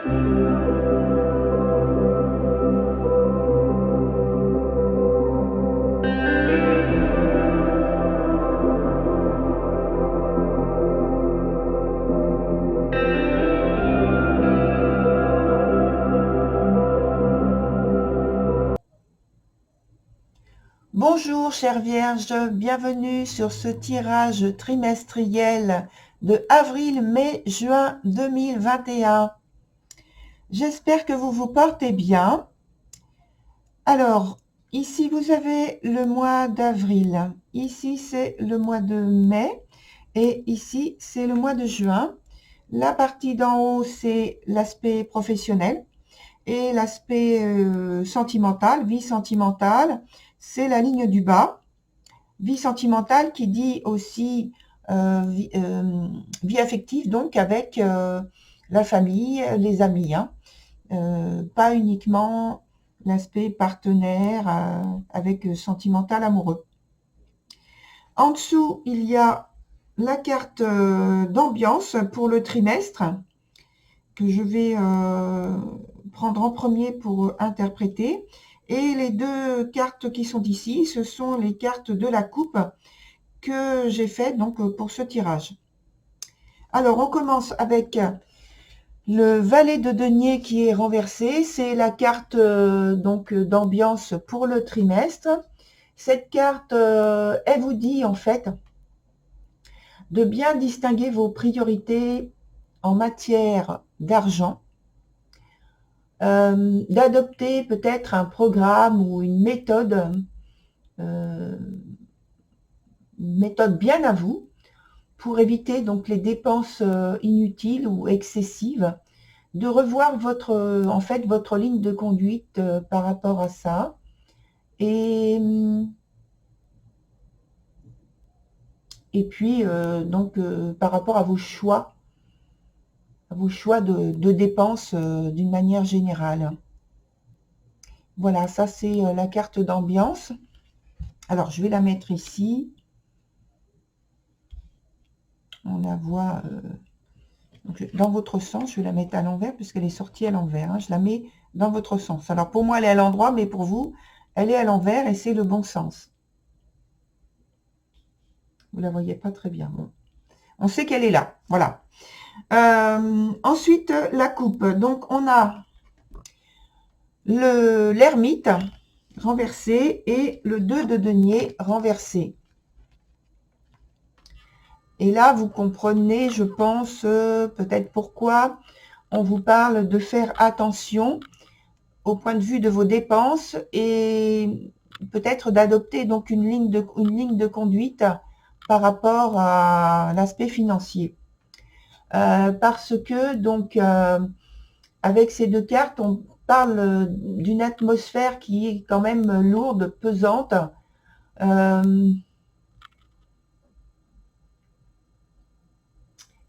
Bonjour chère Vierge, bienvenue sur ce tirage trimestriel de avril, mai, juin 2021. J'espère que vous vous portez bien. Alors, ici vous avez le mois d'avril, ici c'est le mois de mai et ici c'est le mois de juin. La partie d'en haut c'est l'aspect professionnel et l'aspect sentimental, vie sentimentale, c'est la ligne du bas. Vie sentimentale qui dit aussi vie affective, donc avec la famille, les amis, hein. Pas uniquement l'aspect partenaire avec sentimental amoureux. En dessous, il y a la carte d'ambiance pour le trimestre que je vais prendre en premier pour interpréter. Et les deux cartes qui sont ici, ce sont les cartes de la coupe que j'ai fait donc pour ce tirage. Alors, on commence avec le valet de denier qui est renversé. C'est la carte donc d'ambiance pour le trimestre. Cette carte, elle vous dit en fait de bien distinguer vos priorités en matière d'argent, d'adopter peut-être un programme ou une méthode bien à vous pour éviter donc les dépenses inutiles ou excessives, de revoir en fait votre ligne de conduite par rapport à ça et puis donc par rapport à vos choix de dépenses d'une manière générale. Voilà, ça c'est la carte d'ambiance. Alors je vais la mettre ici. On la voit donc, dans votre sens. Je vais la mettre à l'envers puisqu'elle est sortie à l'envers, hein. Je la mets dans votre sens. Alors pour moi elle est à l'endroit, mais pour vous elle est à l'envers et c'est le bon sens. Vous la voyez pas très bien. Bon. On sait qu'elle est là. Voilà. Ensuite la coupe. Donc on a l'ermite renversé et le 2 de denier renversé. Et là, vous comprenez, je pense, peut-être pourquoi on vous parle de faire attention au point de vue de vos dépenses et peut-être d'adopter donc une ligne de conduite par rapport à l'aspect financier. Parce que, donc, avec ces deux cartes, on parle d'une atmosphère qui est quand même lourde, pesante.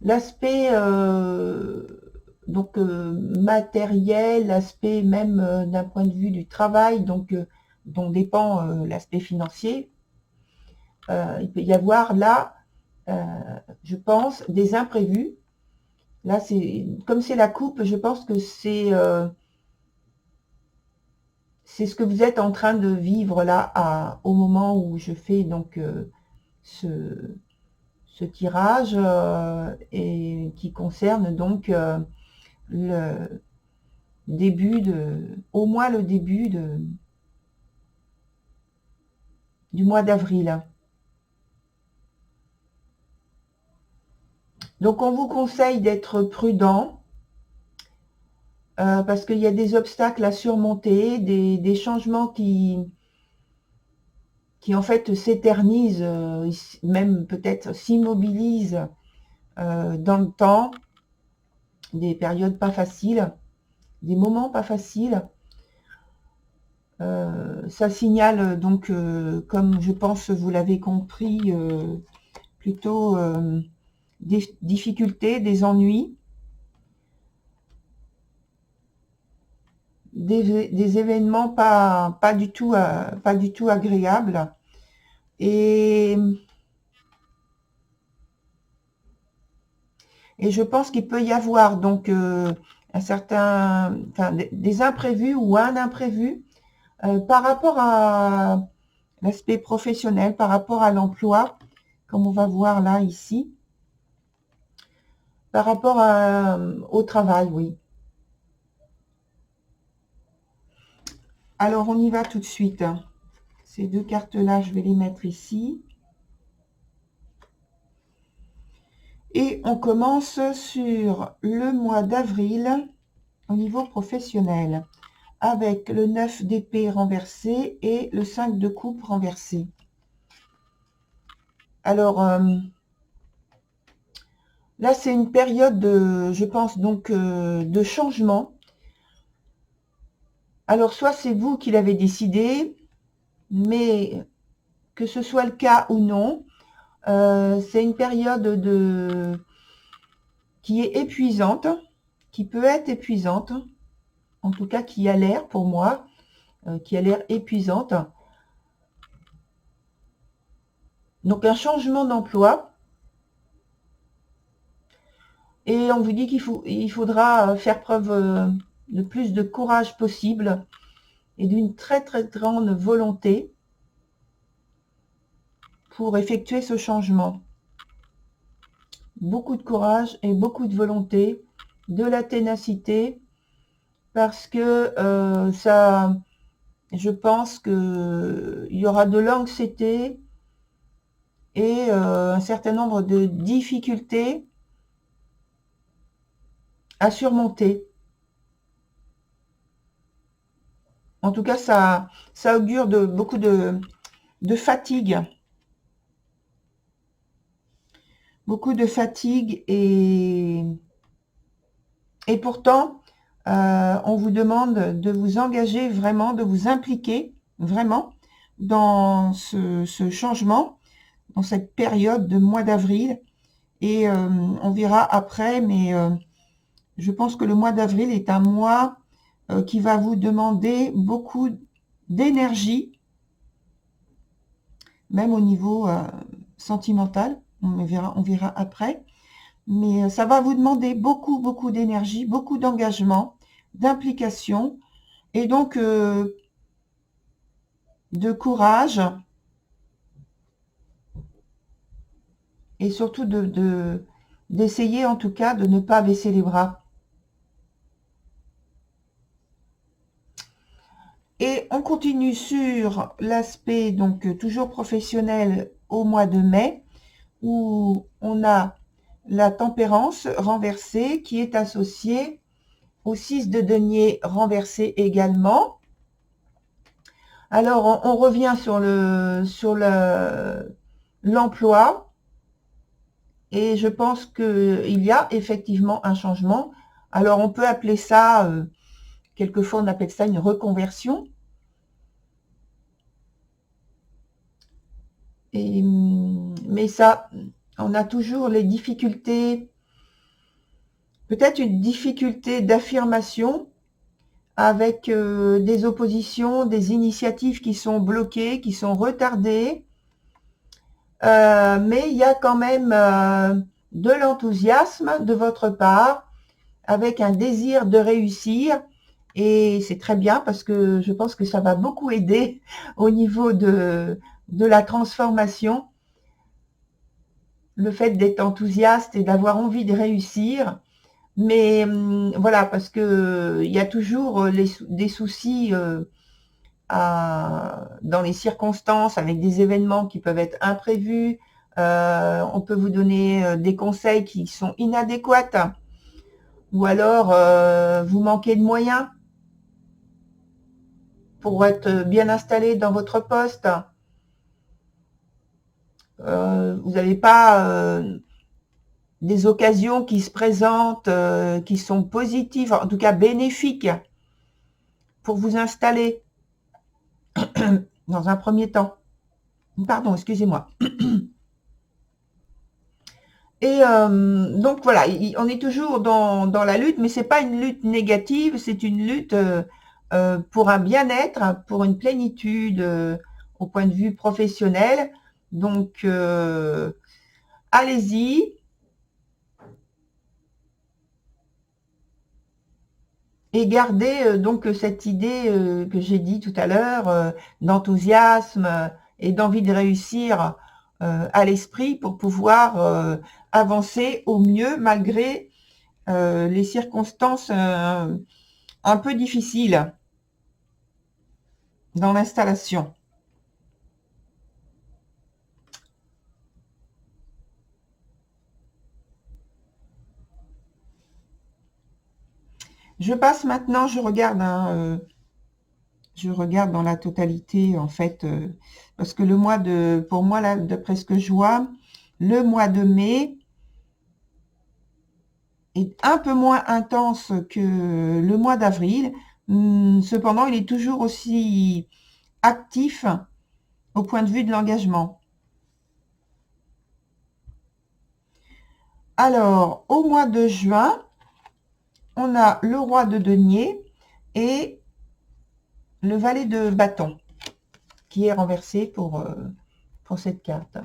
L'aspect donc matériel, l'aspect même d'un point de vue du travail, donc dont dépend l'aspect financier, il peut y avoir là, je pense, des imprévus. Là, comme c'est la coupe, je pense que c'est ce que vous êtes en train de vivre là au moment où je fais donc ce tirage et qui concerne donc le début au moins le début du mois d'avril. Donc on vous conseille d'être prudent parce qu'il y a des obstacles à surmonter, des changements qui en fait s'éternisent, même peut-être s'immobilisent dans le temps, des périodes pas faciles, des moments pas faciles. Ça signale donc, comme je pense vous l'avez compris, plutôt des difficultés, des ennuis, des événements pas du tout agréables. Et je pense qu'il peut y avoir donc des imprévus ou un imprévu par rapport à l'aspect professionnel, par rapport à l'emploi, comme on va voir là, ici. Par rapport au travail, oui. Alors, on y va tout de suite. Ces deux cartes-là, je vais les mettre ici. Et on commence sur le mois d'avril au niveau professionnel, avec le 9 d'épée renversé et le 5 de coupe renversé. Alors, là, c'est une période, je pense, donc, de changement. Alors, soit c'est vous qui l'avez décidé, mais que ce soit le cas ou non, c'est une période qui est épuisante, qui peut être épuisante, en tout cas qui a l'air pour moi, qui a l'air épuisante. Donc un changement d'emploi. Et on vous dit qu'il faudra faire preuve de plus de courage possible et d'une très très grande volonté pour effectuer ce changement. Beaucoup de courage et beaucoup de volonté, de la ténacité, parce que je pense qu'il y aura de l'anxiété et un certain nombre de difficultés à surmonter. En tout cas, ça augure de beaucoup de fatigue. Beaucoup de fatigue et pourtant, on vous demande de vous engager vraiment, de vous impliquer vraiment dans ce changement, dans cette période de mois d'avril. Et on verra après, mais je pense que le mois d'avril est un mois qui va vous demander beaucoup d'énergie, même au niveau sentimental. On verra après. Mais ça va vous demander beaucoup, beaucoup d'énergie, beaucoup d'engagement, d'implication et donc de courage et surtout d'essayer en tout cas de ne pas baisser les bras. Et on continue sur l'aspect donc toujours professionnel au mois de mai où on a la tempérance renversée qui est associée au 6 de denier renversé également. Alors, on revient sur l'emploi et je pense qu'il y a effectivement un changement. Alors, on peut appeler ça, quelquefois on appelle ça une reconversion. Mais ça, on a toujours les difficultés, peut-être une difficulté d'affirmation avec des oppositions, des initiatives qui sont bloquées, qui sont retardées. Mais il y a quand même de l'enthousiasme de votre part, avec un désir de réussir. Et c'est très bien parce que je pense que ça va beaucoup aider au niveau de la transformation. Le fait d'être enthousiaste et d'avoir envie de réussir. Mais voilà, parce que il y a toujours des soucis dans les circonstances, avec des événements qui peuvent être imprévus. On peut vous donner des conseils qui sont inadéquats. Ou alors, vous manquez de moyens pour être bien installé dans votre poste. Vous n'avez pas des occasions qui se présentent, qui sont positives, en tout cas bénéfiques, pour vous installer dans un premier temps. Pardon, excusez-moi. Et donc voilà, on est toujours dans la lutte, mais c'est pas une lutte négative, c'est une lutte pour un bien-être, pour une plénitude au point de vue professionnel. Donc allez-y. Et garder donc cette idée que j'ai dit tout à l'heure, d'enthousiasme et d'envie de réussir à l'esprit pour pouvoir avancer au mieux malgré les circonstances un peu difficiles dans l'installation. Je passe maintenant, je regarde dans la totalité en fait, parce que pour moi là, d'après ce que je vois, le mois de mai est un peu moins intense que le mois d'avril. Cependant, il est toujours aussi actif au point de vue de l'engagement. Alors, au mois de juin, on a le roi de denier et le valet de bâton qui est renversé pour cette carte.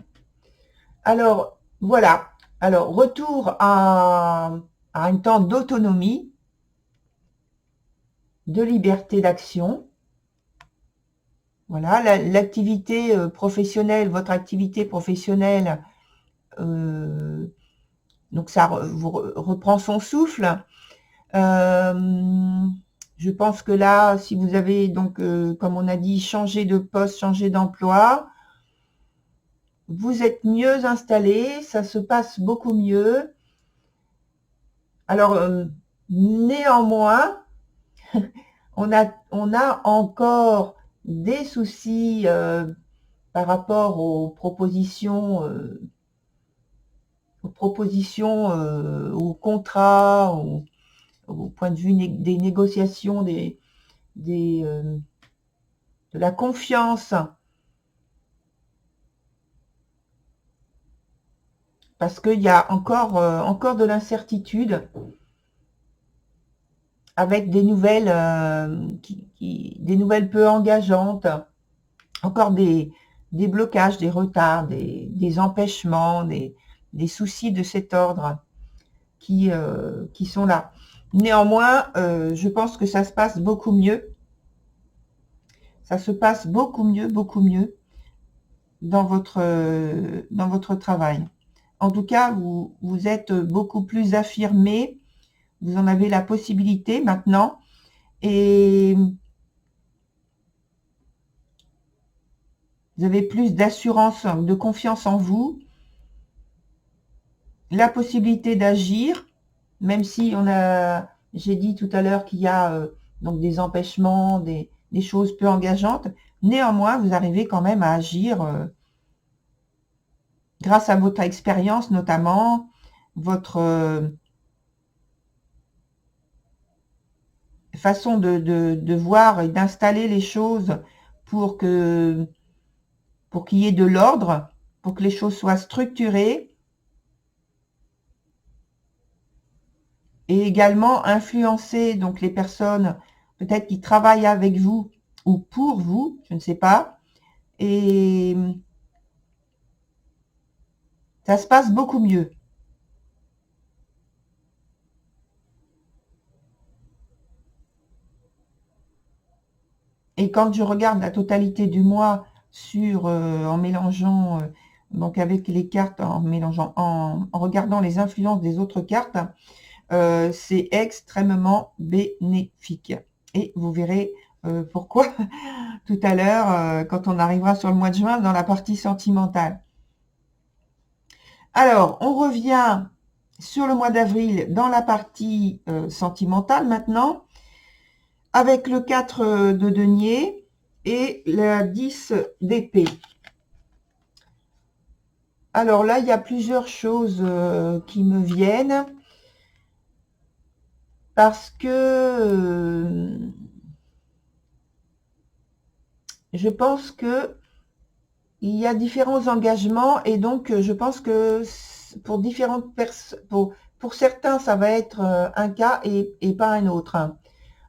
Alors, voilà. Alors, retour à un temps d'autonomie, de liberté d'action. Voilà, l'activité professionnelle, votre activité professionnelle, donc ça reprend son souffle. Je pense que là, si vous avez donc, comme on a dit, changé de poste, changé d'emploi, vous êtes mieux installé, ça se passe beaucoup mieux. Alors, néanmoins, on a encore des soucis par rapport aux contrats, au point de vue des négociations, de la confiance, parce qu'il y a encore de l'incertitude avec des nouvelles des nouvelles peu engageantes, encore des blocages, des retards, des empêchements, des soucis de cet ordre qui sont là. Néanmoins, je pense que ça se passe beaucoup mieux. Ça se passe beaucoup mieux dans votre travail. En tout cas, vous êtes beaucoup plus affirmé, vous en avez la possibilité maintenant, et vous avez plus d'assurance, de confiance en vous, la possibilité d'agir, même si j'ai dit tout à l'heure qu'il y a donc des empêchements, des choses peu engageantes. Néanmoins, vous arrivez quand même à agir grâce à votre expérience, notamment votre façon de voir et d'installer les choses pour qu'il y ait de l'ordre, pour que les choses soient structurées, et également influencer donc les personnes peut-être qui travaillent avec vous ou pour vous, je ne sais pas, et ça se passe beaucoup mieux. Et quand je regarde la totalité du mois en mélangeant donc avec les cartes, en regardant les influences des autres cartes, c'est extrêmement bénéfique. Et vous verrez pourquoi tout à l'heure, quand on arrivera sur le mois de juin, dans la partie sentimentale. Alors, on revient sur le mois d'avril dans la partie sentimentale maintenant, avec le 4 de denier et la 10 d'épée. Alors là, il y a plusieurs choses qui me viennent, parce que je pense que il y a différents engagements, et donc je pense que pour différentes personnes, pour certains, ça va être un cas et pas un autre.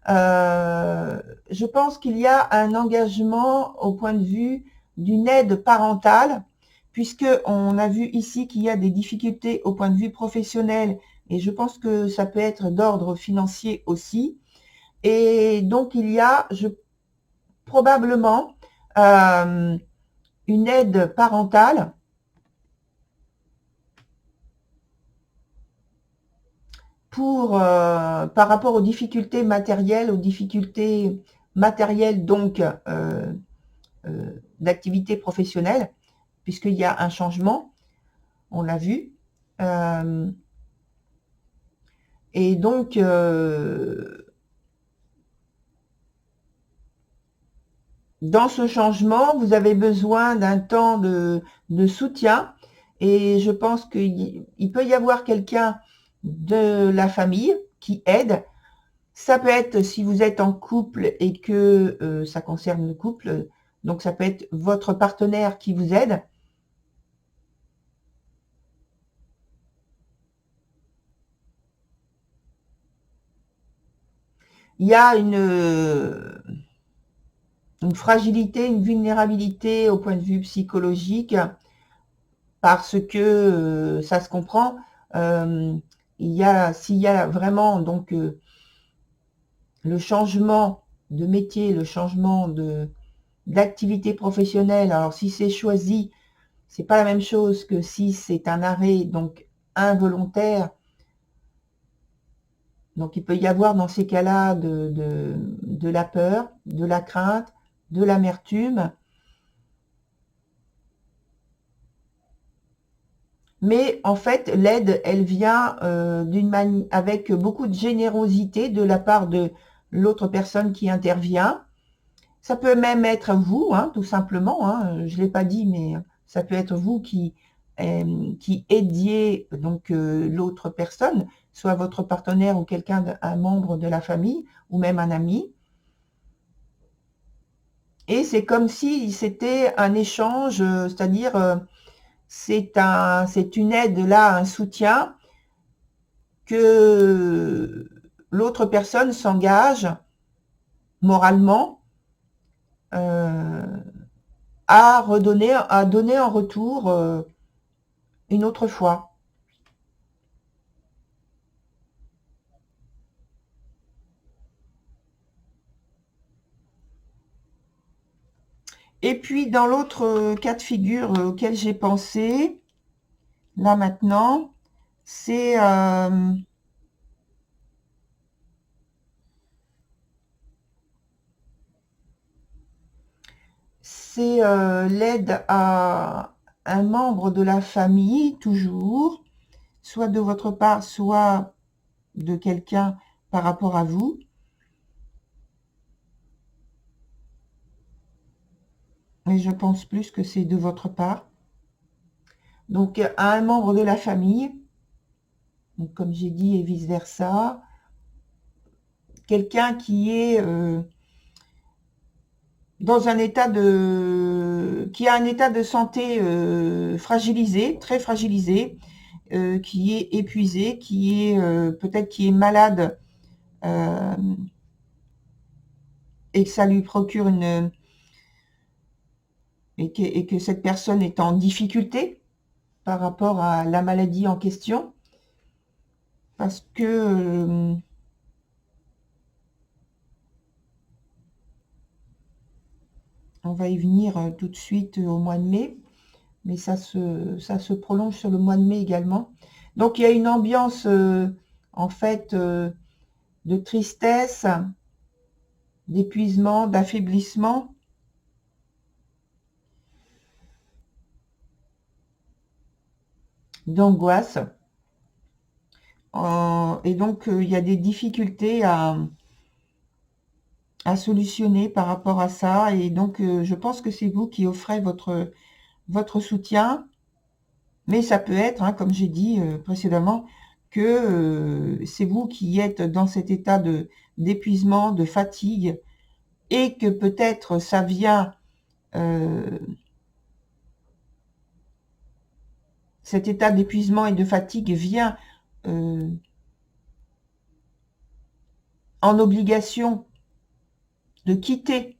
Je pense qu'il y a un engagement au point de vue d'une aide parentale, puisque on a vu ici qu'il y a des difficultés au point de vue professionnel, et je pense que ça peut être d'ordre financier aussi. Et donc, il y a probablement une aide parentale par rapport aux difficultés matérielles donc d'activité professionnelle, puisqu'il y a un changement, on l'a vu. Et donc, dans ce changement, vous avez besoin d'un temps de soutien, et je pense qu'il peut y avoir quelqu'un de la famille qui aide. Ça peut être si vous êtes en couple et que ça concerne le couple, donc ça peut être votre partenaire qui vous aide. Il y a une fragilité, une vulnérabilité au point de vue psychologique, parce que ça se comprend. S'il y a vraiment donc le changement de métier, le changement d'activité professionnelle, alors si c'est choisi, c'est pas la même chose que si c'est un arrêt donc involontaire. Donc il peut y avoir dans ces cas-là de la peur, de la crainte, de l'amertume. Mais en fait, l'aide, elle vient avec beaucoup de générosité de la part de l'autre personne qui intervient. Ça peut même être vous, hein, tout simplement. Hein, je ne l'ai pas dit, mais ça peut être vous qui aidiez donc l'autre personne, soit votre partenaire ou un membre de la famille, ou même un ami. Et c'est comme si c'était un échange, c'est-à-dire c'est une aide là, un soutien que l'autre personne s'engage moralement à donner en retour une autre fois. Et puis dans l'autre cas de figure auquel j'ai pensé, là maintenant, c'est l'aide à un membre de la famille, toujours, soit de votre part, soit de quelqu'un par rapport à vous. Mais je pense plus que c'est de votre part. Donc, à un membre de la famille, donc, comme j'ai dit, et vice-versa, quelqu'un qui est qui a un état de santé fragilisé, très fragilisé, qui est épuisé, qui est peut-être qui est malade, euh, et que ça lui procure et que cette personne est en difficulté par rapport à la maladie en question, parce que on va y venir tout de suite au mois de mai, mais ça se prolonge sur le mois de mai également. Donc il y a une ambiance en fait de tristesse, d'épuisement, d'affaiblissement, d'angoisse. Et donc il y a des difficultés à solutionner par rapport à ça. Et donc je pense que c'est vous qui offrez votre soutien. Mais ça peut être, hein, comme j'ai dit précédemment, que c'est vous qui êtes dans cet état d'épuisement, de fatigue, et que peut-être ça vient, cet état d'épuisement et de fatigue vient en obligation de quitter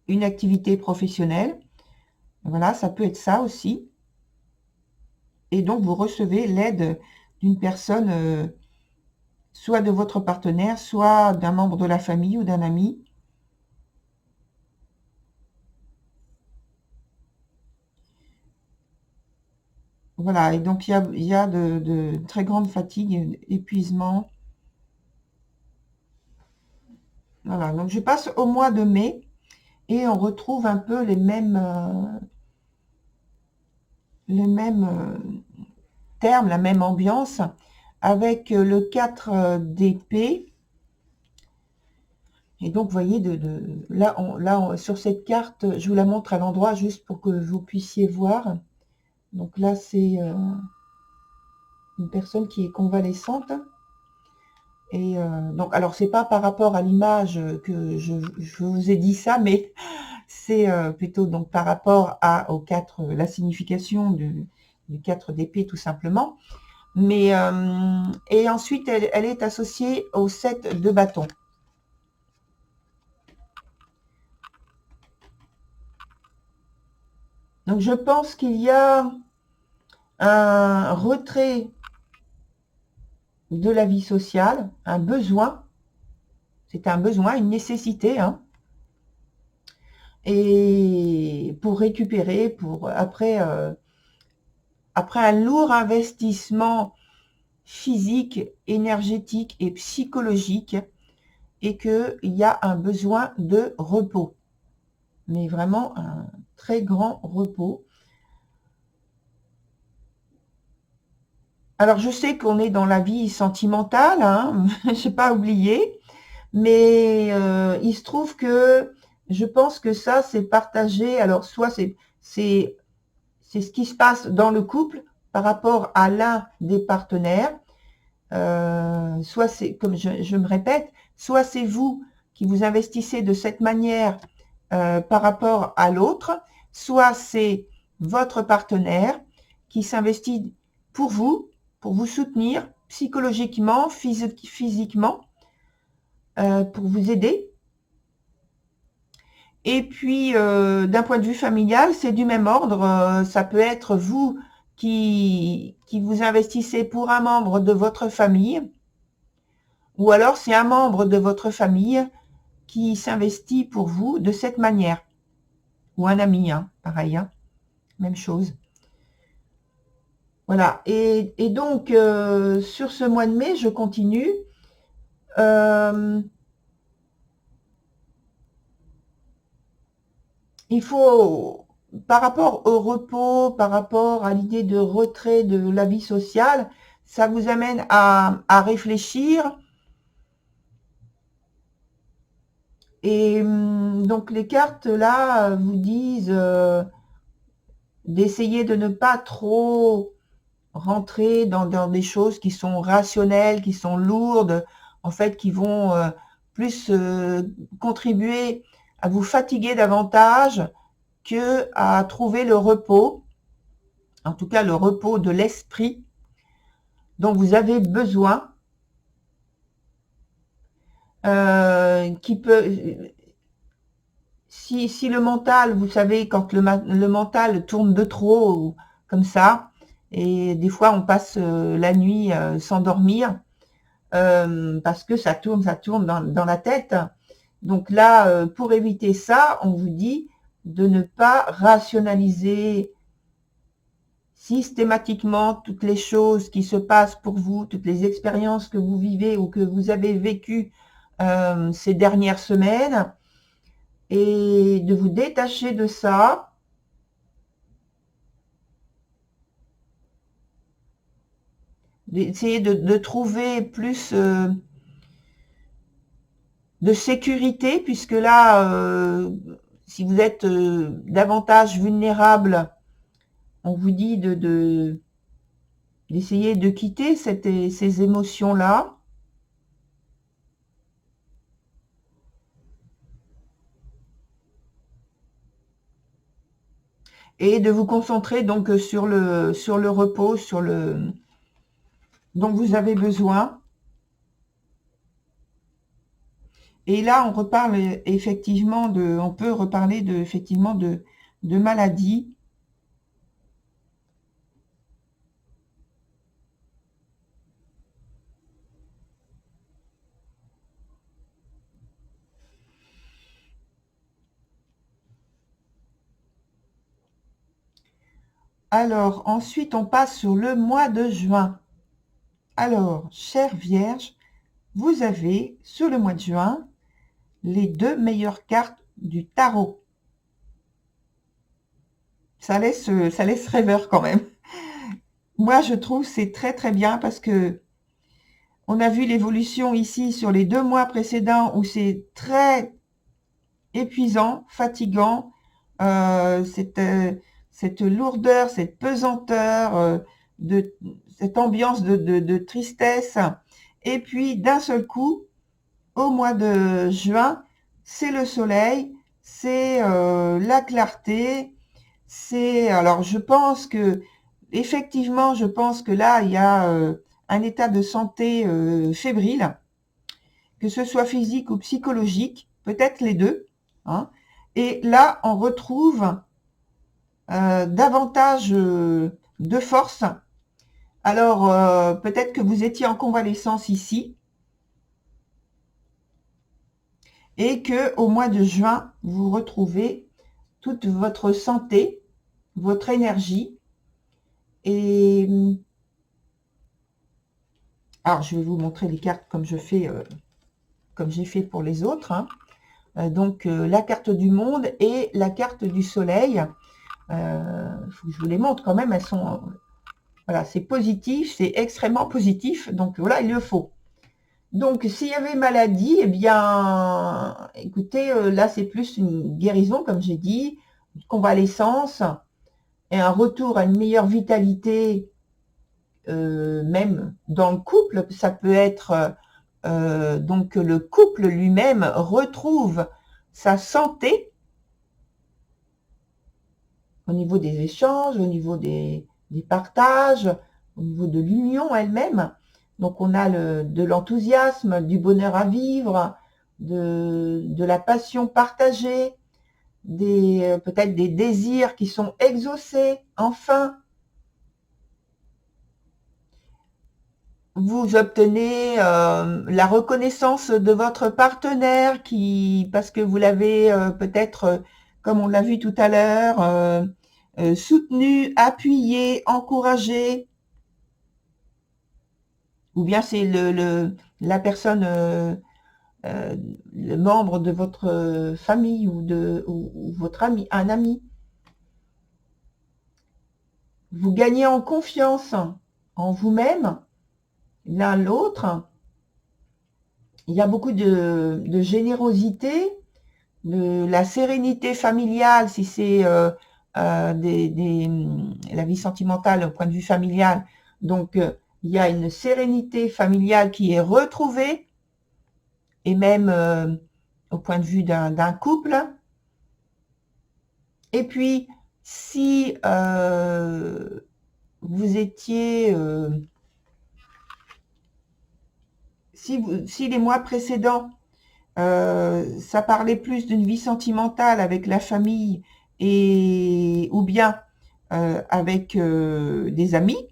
une activité professionnelle. Voilà, ça peut être ça aussi. Et donc, vous recevez l'aide d'une personne soit de votre partenaire, soit d'un membre de la famille ou d'un ami. Voilà, et donc il y a de très grandes fatigues, épuisement. Voilà, donc je passe au mois de mai et on retrouve un peu les mêmes termes, la même ambiance, avec le 4 d'épée. Et donc, vous voyez, sur cette carte, je vous la montre à l'endroit juste pour que vous puissiez voir. Donc là, c'est une personne qui est convalescente. Et donc, alors, c'est pas par rapport à l'image que je vous ai dit ça, mais c'est plutôt donc par rapport au 4, la signification du 4 d'épée, tout simplement. Mais, et ensuite, elle est associée au 7 de bâton. Donc, je pense qu'il y a un retrait de la vie sociale, un besoin, c'est un besoin, une nécessité, hein, et pour récupérer, après un lourd investissement physique, énergétique et psychologique, et qu'il y a un besoin de repos, mais vraiment un très grand repos. Alors, je sais qu'on est dans la vie sentimentale, hein, je n'ai pas oublié, mais il se trouve que je pense que ça, c'est partagé. Alors, soit c'est ce qui se passe dans le couple par rapport à l'un des partenaires, soit c'est, comme je me répète, soit c'est vous qui vous investissez de cette manière par rapport à l'autre, soit c'est votre partenaire qui s'investit pour vous soutenir psychologiquement, physiquement, pour vous aider. Et puis, d'un point de vue familial, c'est du même ordre. Ça peut être vous qui vous investissez pour un membre de votre famille, ou alors c'est un membre de votre famille qui s'investit pour vous de cette manière. Ou un ami, hein, pareil, hein, même chose. Voilà. Et donc, sur ce mois de mai, je continue. Il faut, par rapport au repos, par rapport à l'idée de retrait de la vie sociale, ça vous amène à réfléchir. Et donc les cartes là vous disent d'essayer de ne pas trop rentrer dans des choses qui sont rationnelles, qui sont lourdes, en fait, qui vont plus contribuer à vous fatiguer davantage que à trouver le repos, en tout cas le repos de l'esprit dont vous avez besoin, qui peut, si le mental, vous savez, quand le mental tourne de trop, comme ça, et des fois on passe la nuit sans dormir, parce que ça tourne dans la tête. Donc là, pour éviter ça, on vous dit de ne pas rationaliser systématiquement toutes les choses qui se passent pour vous, toutes les expériences que vous vivez ou que vous avez vécues ces dernières semaines, et de vous détacher de ça, d'essayer de trouver plus de sécurité, puisque là, si vous êtes davantage vulnérable, on vous dit d'essayer de quitter ces émotions-là. Et de vous concentrer donc sur le repos, dont vous avez besoin. Et là, on reparle effectivement on peut reparler effectivement de maladies. Alors, ensuite, on passe sur le mois de juin. Alors, chère Vierge, vous avez, sur le mois de juin, les 2 meilleures cartes du tarot. Ça laisse rêveur quand même. Moi, je trouve que c'est très très bien parce que on a vu l'évolution ici sur les 2 mois précédents où c'est très épuisant, fatigant, cette lourdeur, cette pesanteur, cette ambiance de tristesse. Et puis, d'un seul coup, au mois de juin, c'est le soleil, c'est la clarté, alors je pense que, effectivement, je pense que là, il y a un état de santé fébrile, que ce soit physique ou psychologique, peut-être les deux, hein. Et là, on retrouve davantage de force. Alors, peut-être que vous étiez en convalescence ici et que au mois de juin, vous retrouvez toute votre santé, votre énergie. Et alors, je vais vous montrer les cartes comme je fais, comme j'ai fait pour les autres, hein. Donc, la carte du monde et la carte du soleil. Faut que je vous les montre quand même. Elles sont, voilà, c'est positif, c'est extrêmement positif. Donc voilà, il le faut. Donc, s'il y avait maladie, eh bien, écoutez, là, c'est plus une guérison, comme j'ai dit, une convalescence et un retour à une meilleure vitalité, même dans le couple. Ça peut être, donc, le couple lui-même retrouve sa santé au niveau des échanges, au niveau des partages, au niveau de l'union elle-même. Donc, on a de l'enthousiasme, du bonheur à vivre, de la passion partagée, peut-être des désirs qui sont exaucés, enfin. Vous obtenez la reconnaissance de votre partenaire parce que vous l'avez peut-être, comme on l'a vu tout à l'heure, soutenu, appuyé, encouragé, ou bien c'est la personne, le membre de votre famille ou votre ami, un ami. Vous gagnez en confiance en vous-même, l'un l'autre. Il y a beaucoup de générosité, de la sérénité familiale, si c'est la vie sentimentale au point de vue familial. Donc, il y a une sérénité familiale qui est retrouvée, et même au point de vue d'un couple. Et puis, si vous étiez... si les mois précédents, ça parlait plus d'une vie sentimentale avec la famille ou bien avec des amis,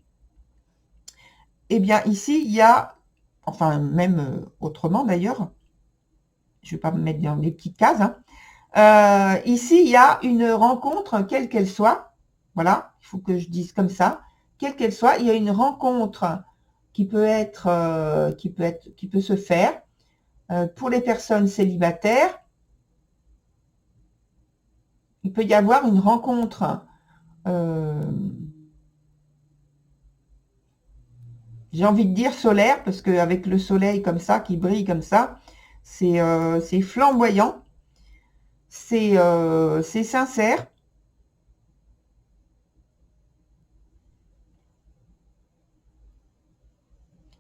eh bien ici, il y a, enfin même autrement d'ailleurs, je ne vais pas me mettre dans les petites cases, hein. Ici, il y a une rencontre, quelle qu'elle soit, voilà, il faut que je dise comme ça, quelle qu'elle soit, il y a une rencontre qui peut se faire pour les personnes célibataires. Il peut y avoir une rencontre, j'ai envie de dire solaire, parce qu'avec le soleil comme ça, qui brille comme ça, c'est flamboyant, c'est sincère.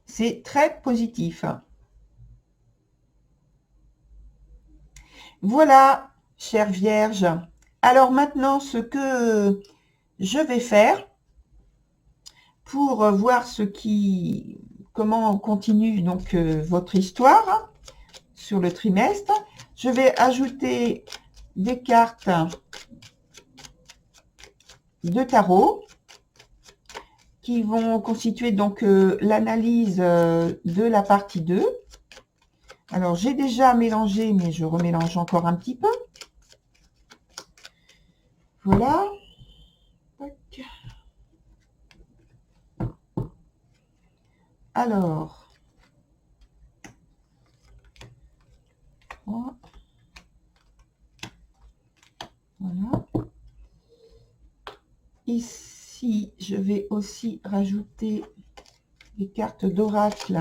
C'est très positif. Voilà, chère Vierge. Alors maintenant, ce que je vais faire pour voir comment continue donc votre histoire sur le trimestre, je vais ajouter des cartes de tarot qui vont constituer donc l'analyse de la partie 2. Alors, j'ai déjà mélangé, mais je remélange encore un petit peu. Voilà. Tac. Alors, voilà. Ici, je vais aussi rajouter des cartes d'oracle.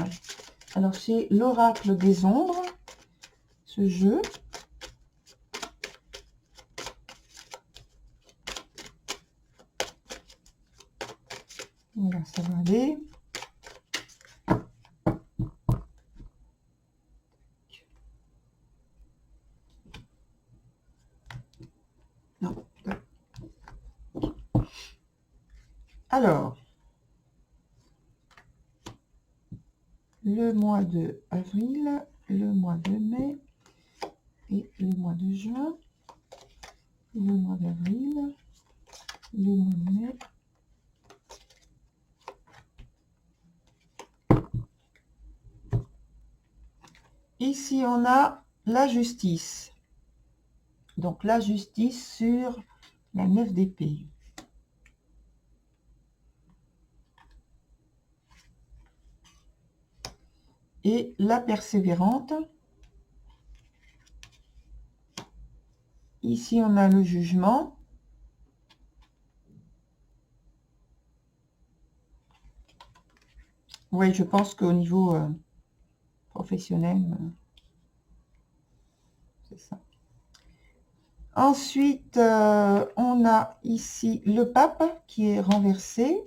Alors, c'est l'oracle des ombres, ce jeu. Voilà, ça va aller. Non. Alors, le mois de avril, le mois de mai et le mois de juin, le mois d'avril, le mois de mai. Ici, on a la justice. Donc, la justice sur la 9 d'épée. Et la persévérante. Ici, on a le jugement. Oui, je pense qu'au niveau professionnel, c'est ça. Ensuite, on a ici le pape qui est renversé.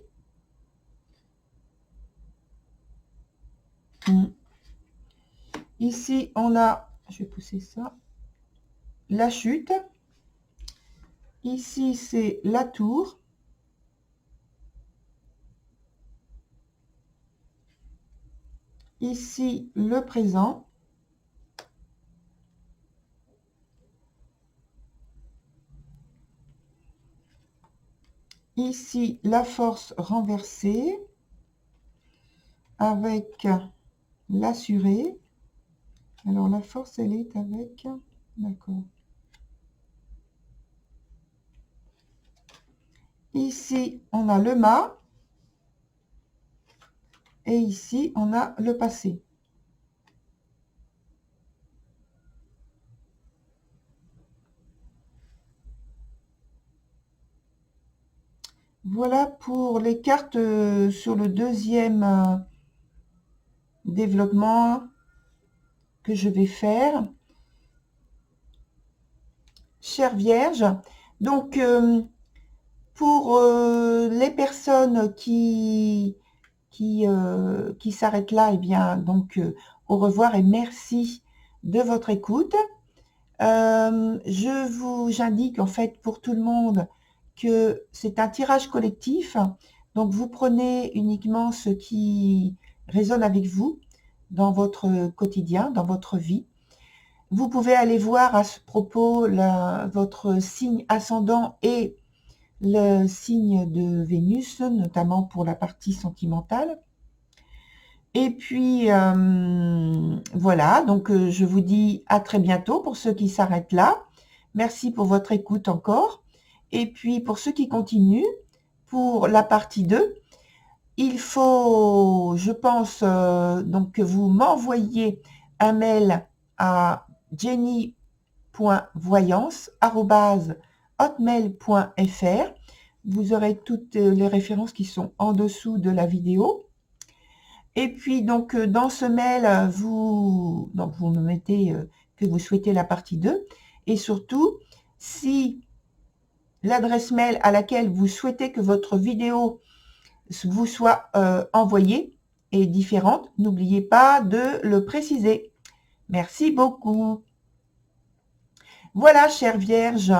Ici, on a, je vais pousser ça, la chute. Ici, c'est la tour. Ici, le présent. Ici, la force renversée avec l'assuré. Alors, la force, elle est avec... D'accord. Ici, on a le mât. Et ici, on a le passé. Voilà pour les cartes sur le deuxième développement que je vais faire. Chère Vierge, donc pour les personnes qui s'arrêtent là, eh bien, donc au revoir et merci de votre écoute. J'indique en fait pour tout le monde que c'est un tirage collectif, donc vous prenez uniquement ce qui résonne avec vous dans votre quotidien, dans votre vie. Vous pouvez aller voir à ce propos votre signe ascendant et le signe de Vénus, notamment pour la partie sentimentale. Et puis, voilà, donc je vous dis à très bientôt pour ceux qui s'arrêtent là. Merci pour votre écoute encore. Et puis, pour ceux qui continuent, pour la partie 2, il faut, je pense, donc que vous m'envoyiez un mail à jenny.voyance@hotmail.fr. Vous aurez toutes les références qui sont en dessous de la vidéo. Et puis, donc, dans ce mail, vous me mettez que vous souhaitez la partie 2. Et surtout, si l'adresse mail à laquelle vous souhaitez que votre vidéo vous soit envoyée est différente, n'oubliez pas de le préciser. Merci beaucoup. Voilà, chère Vierge,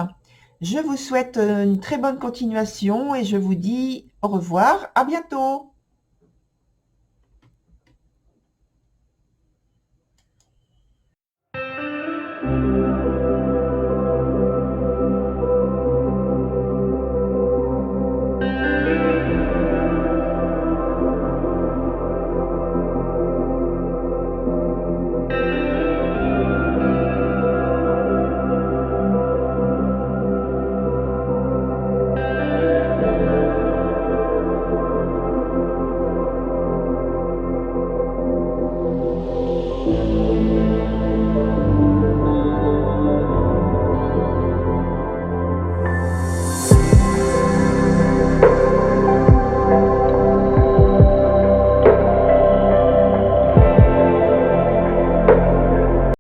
je vous souhaite une très bonne continuation et je vous dis au revoir, à bientôt.